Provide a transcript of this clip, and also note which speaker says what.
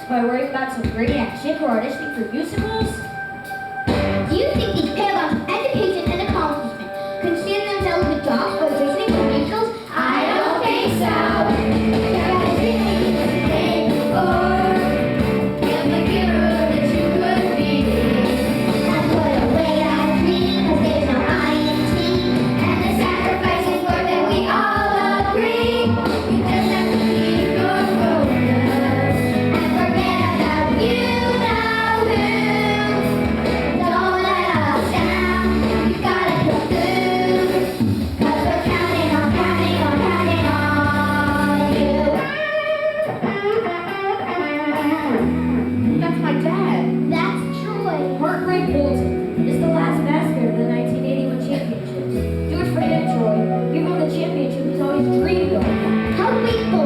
Speaker 1: by worrying about some great chick or auditioning for musicals?
Speaker 2: Do you think these paragons of education and accomplishment consider themselves with jobs or auditioning for musicals?
Speaker 3: I don't think so. Guys, you need to stay before. Am the giver that you could be.
Speaker 2: I put away that dream, 'cause there's no INT.
Speaker 3: And the sacrifice is worth it, we all agree. You just have to keep your focus and forget about you know who. Don't let us down, you gotta pull through. 'Cause we're counting on, counting on, counting on you.
Speaker 1: That's my dad.
Speaker 2: That's Troy.
Speaker 1: Heartbreak Bolton is the last mascot of the 1981 championships. Do it for him, Troy. He won the championship he's always dreamed of.
Speaker 2: How grateful